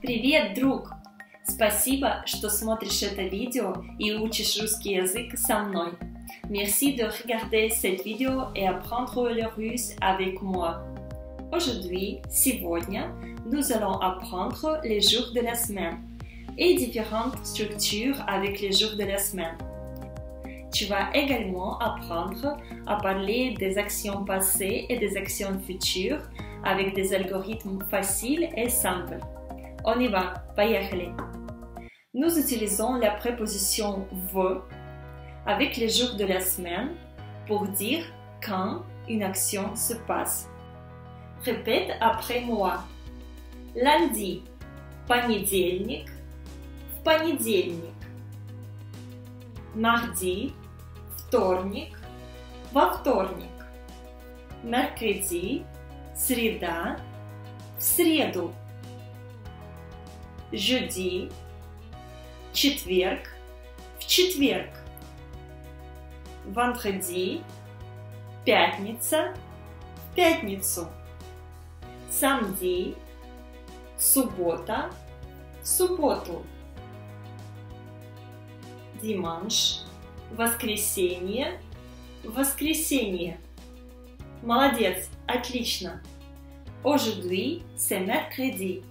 Привет, друг! Спасибо, что смотришь это видео и учишь русский язык со мной. Merci de regarder cette vidéo et apprendre le russe avec moi. Aujourd'hui, сегодня, nous allons apprendre les jours de la semaine et différentes structures avec les jours de la semaine. Tu vas également apprendre à parler des actions passées et des actions futures avec des algorithmes faciles et simples. On y va, поехали! Nous utilisons la préposition «в» avec les jours de la semaine pour dire quand une action se passe. Répète après moi. Lundi, понедельник, в понедельник. Mardi, вторник, во вторник. Mercredi, среда, в среду. Jeudi, четверг, в четверг. Vendredi, пятница, в пятницу. Samedi, суббота, в субботу. Dimanche, воскресенье, в воскресенье. Молодец, отлично. Aujourd'hui, c'est mercredi.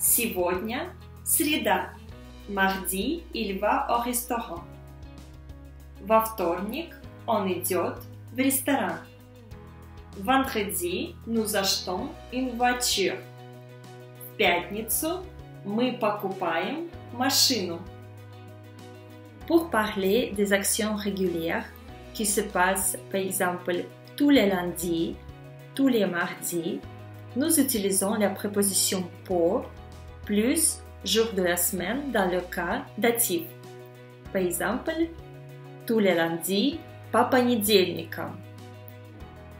Сегодня, среда. Mardi, il va au restaurant. Во вторник, on идет в ресторан. Vendredi, nous achetons une voiture. В пятницу, мы покупаем машину. Pour parler des actions régulières qui se passent, par exemple, tous les lundis, tous les mardis, nous utilisons la préposition pour plus jour de la semaine dans le cas datif. Par exemple, tous les lundis, по понедельникам.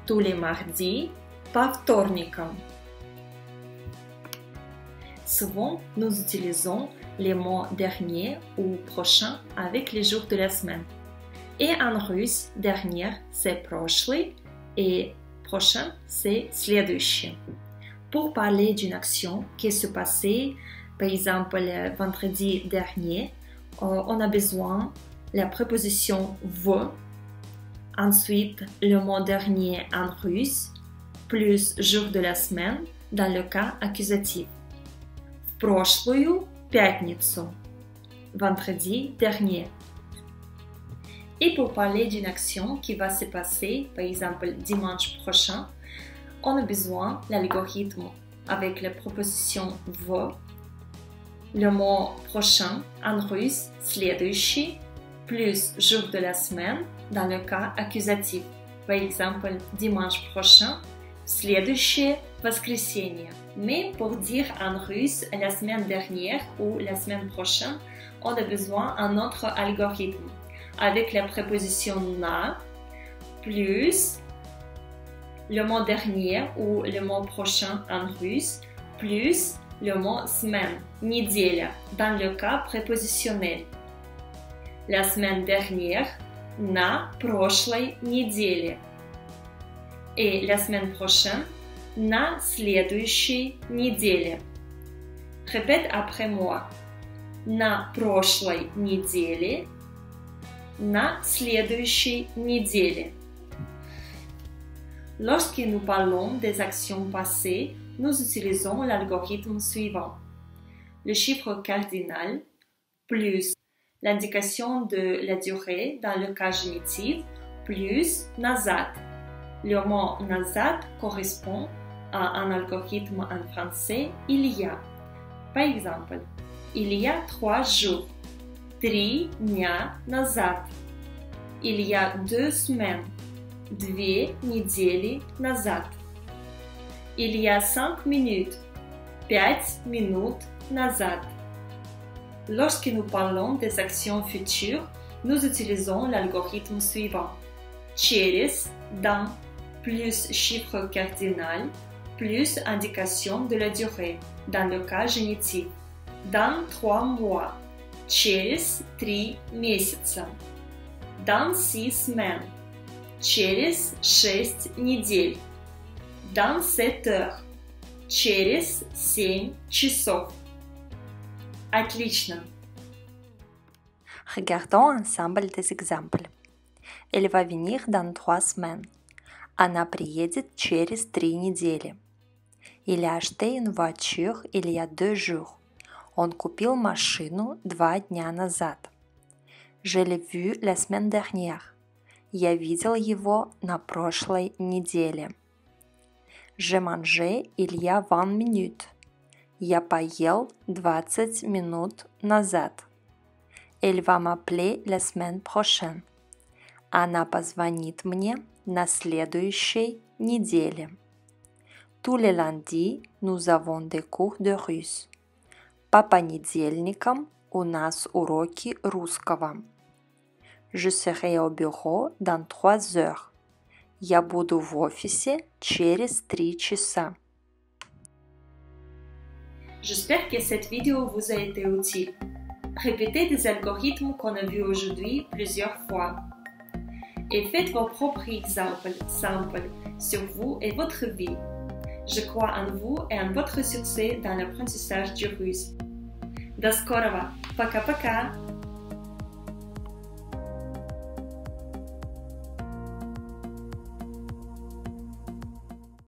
Tous les mardis, по вторникам. Souvent, nous utilisons les mots dernier ou prochain avec les jours de la semaine. Et en russe, dernier, c'est прошлый et prochain, c'est следующий. Pour parler d'une action qui se passait, par exemple, le vendredi dernier, on a besoin de la préposition «в», ensuite le mot dernier en russe, plus jour de la semaine dans le cas accusatif. В прошлую пятницу, vendredi dernier. Et pour parler d'une action qui va se passer, par exemple dimanche prochain, on a besoin de l'algorithme avec la préposition «в», le mot prochain en russe следующий, plus jour de la semaine dans le cas accusatif. Par exemple, dimanche prochain, следующее воскресенье. Mais pour dire en russe la semaine dernière ou la semaine prochaine, on a besoin d'un autre algorithme avec la préposition «на» plus le mot dernier ou le mot prochain en russe plus le mot semaine, неделя, dans le cas prépositionnel. La semaine dernière, на прошлой неделе. Et la semaine prochaine, на следующей неделе. Répète après moi. На прошлой неделе, на следующей неделе. Lorsque nous parlons des actions passées, nous utilisons l'algorithme suivant. Le chiffre cardinal plus l'indication de la durée dans le cas génitif plus назад. Le mot назад correspond à un algorithme en français il y a. Par exemple, il y a 3 jours, 3 дня назад. Il y a 2 semaines, 2 недели назад. Il y a 5 minutes, 5 minutes назад. Lorsque nous parlons des actions futures, nous utilisons l'algorithme suivant. Через, dans, plus chiffre cardinal, plus indication de la durée, dans le cas génitif. Dans 3 mois, через 3 месяца. Dans 6 semaines, через 6 недель. Dans 7 heures, через 7 часов. Отлично. Regardons ensemble des exemples. Elle va venir dans 3 semaines. Она приедет через 3 недели. Il a acheté une voiture il y a 2 jours. Он купил машину 2 дня назад. Je l'ai vu la semaine dernière. Я видел его на прошлой неделе. J'ai mangé il y a 20 minutes. Я поел 20 минут назад. Elle va m'appeler la semaine prochaine. Она позвонит мне на следующей неделе. Tous les lundis, nous avons des cours de russe. По понедельникам у нас уроки русского. Je serai au bureau dans 3 heures. Я буду в офисе через 3 часа. J'espère que cette vidéo vous a été utile. Répétez des algorithmes qu'on a vus aujourd'hui plusieurs fois. Et faites vos propres exemples simples sur vous et votre vie. Je crois en vous et en votre succès dans l'apprentissage du russe. До скорого! Пока-пока!